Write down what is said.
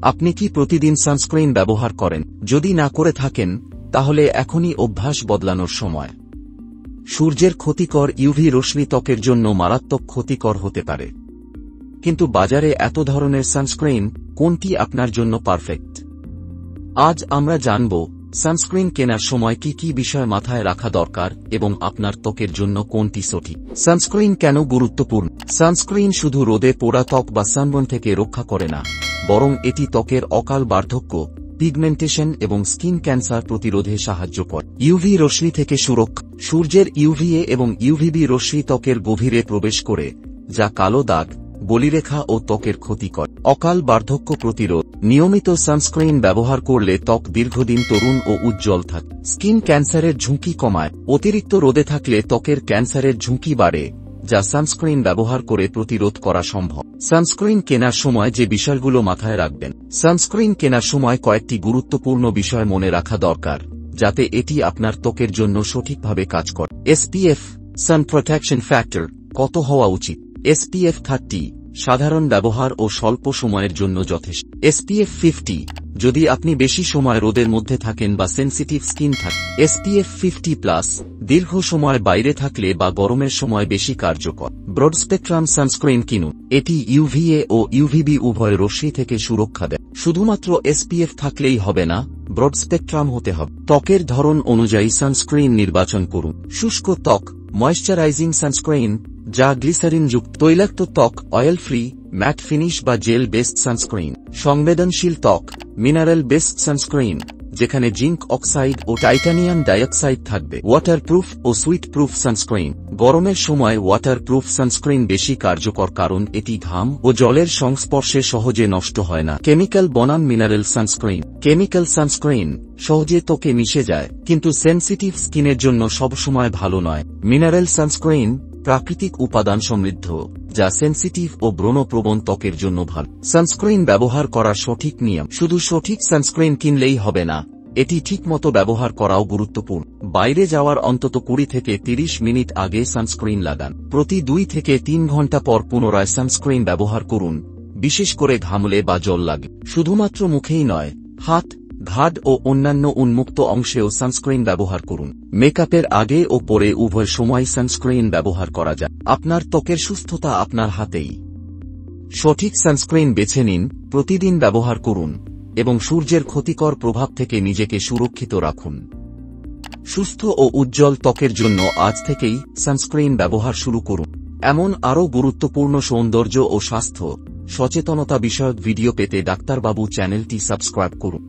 আপনি কি প্রতিদিন সানস্ক্রিন ব্যবহার করেন? যদি না করে থাকেন, তাহলে এখনই অভ্যাস বদলানোর সময়। সূর্যের ক্ষতিকর ইউভি রশ্মি ত্বকের জন্য মারাত্মক ক্ষতিকর হতে পারে। কিন্তু বাজারে এত ধরনের সানস্ক্রিন, কোনটি আপনার জন্য পারফেক্ট? আজ আমরা জানব সানস্ক্রিন কেনার সময় কি কি বিষয় মাথায় রাখা দরকার এবং আপনার ত্বকের জন্য কোনটি সঠিক। সানস্ক্রিন কেন গুরুত্বপূর্ণ? সানস্ক্রিন শুধু রোদে পোড়া ত্বক বা সানবার্ন থেকে রক্ষা করে না, বরং এটি ত্বকের অকাল বার্ধক্য, পিগমেন্টেশন এবং স্কিন ক্যান্সার প্রতিরোধে সাহায্য করে। ইউভি রশ্মি থেকে সুরক্ষা। সূর্যের ইউভিএ এবং ইউভিবি রশ্মি ত্বকের গভীরে প্রবেশ করে, যা কালো দাগ, বলিরেখা ও ত্বকের ক্ষতি করে। অকাল বার্ধক্য প্রতিরোধ। নিয়মিত সানস্ক্রিন ব্যবহার করলে ত্বক দীর্ঘদিন তরুণ ও উজ্জ্বল থাকে। স্কিন ক্যান্সারের ঝুঁকি কমায়। অতিরিক্ত রোদে থাকলে ত্বকের ক্যান্সারের ঝুঁকি বাড়ে, যা সানস্ক্রিন ব্যবহার করে প্রতিরোধ করা সম্ভব। সানস্ক্রিন কেনার সময় যে বিষয়গুলো মাথায় রাখবেন। সানস্ক্রিন কেনার সময় কয়েকটি গুরুত্বপূর্ণ বিষয় মনে রাখা দরকার, যাতে এটি আপনার ত্বকের জন্য সঠিকভাবে কাজ করে। এসপিএফ, সান প্রোটেকশন ফ্যাক্টর, কত হওয়া উচিত? এসপিএফ 30, সাধারণ ব্যবহার ও স্বল্প সময়ের জন্য যথেষ্ট। এসপিএফ 50, যদি আপনি বেশি সময় রোদের মধ্যে থাকেন বা সেনসিটিভ স্কিন থাকে। এসপিএফ 50+, দীর্ঘ সময় বাইরে থাকলে বা গরমের সময় বেশি কার্যকর। ব্রড স্পেকট্রাম সানস্ক্রিন কিনুন। এটি ইউভিএ ও ইউভিবি উভয় রশ্মি থেকে সুরক্ষা দেয়। শুধুমাত্র এসপিএফ থাকলেই হবে না, ব্রড স্পেকট্রাম হতে হবে। ত্বকের ধরন অনুযায়ী সানস্ক্রিন নির্বাচন করুন। শুষ্ক ত্বক, ময়েশ্চারাইজিং সানস্ক্রিন, যা গ্লিসারিনযুক্ত। তৈলাক্ত ত্বক, অয়েল ফ্রি, ম্যাট ফিনিশ বা জেল বেসড সানস্ক্রিন। সংবেদনশীল ত্বক, মিনারেল বেসড সানস্ক্রিন, যেখানে জিঙ্ক অক্সাইড ও টাইটানিয়াম ডাইঅক্সাইড থাকবে। ওয়াটারপ্রুফ ও সুইট প্রুফ সানস্ক্রিন। গরমের সময় ওয়াটারপ্রুফ সানস্ক্রিন বেশি কার্যকর, কারণ এটি ঘাম ও জলের সংস্পর্শে সহজে নষ্ট হয় না। কেমিক্যাল বনাম মিনারেল সানস্ক্রিন। কেমিক্যাল সানস্ক্রিন সহজে ত্বকে মিশে যায়, কিন্তু সেনসিটিভ স্কিনের জন্য সবসময় ভালো নয়। মিনারেল সানস্ক্রিন প্রাকৃতিক উপাদান সমৃদ্ধ, যা সেনসিটিভ ও ব্রণপ্রবণ ত্বকের জন্য ভালো। সানস্ক্রিন ব্যবহার করার সঠিক নিয়ম। শুধু সঠিক সানস্ক্রিন কিনলেই হবে না, এটি ঠিকমতো ব্যবহার করাও গুরুত্বপূর্ণ। বাইরে যাওয়ার অন্তত 20 থেকে 30 মিনিট আগে সানস্ক্রিন লাগান। প্রতি 2 থেকে 3 ঘন্টা পর পুনরায় সানস্ক্রিন ব্যবহার করুন, বিশেষ করে ঘামলে বা জল লাগে। শুধুমাত্র মুখেই নয়, হাত, ঘাড় ও অন্যান্য উন্মুক্ত অংশেও সানস্ক্রিন ব্যবহার করুন। মেকআপের আগে ও পরে উভয় সময় সানস্ক্রিন ব্যবহার করা যায়। আপনার ত্বকের সুস্থতা আপনার হাতেই। সঠিক সানস্ক্রিন বেছে নিন, প্রতিদিন ব্যবহার করুন এবং সূর্যের ক্ষতিকর প্রভাব থেকে নিজেকে সুরক্ষিত রাখুন। সুস্থ ও উজ্জ্বল ত্বকের জন্য আজ থেকেই সানস্ক্রিন ব্যবহার শুরু করুন। এমন আরও গুরুত্বপূর্ণ সৌন্দর্য ও স্বাস্থ্য সচেতনতা বিষয়ক ভিডিও পেতে ডাক্তারবাবু চ্যানেলটি সাবস্ক্রাইব করুন।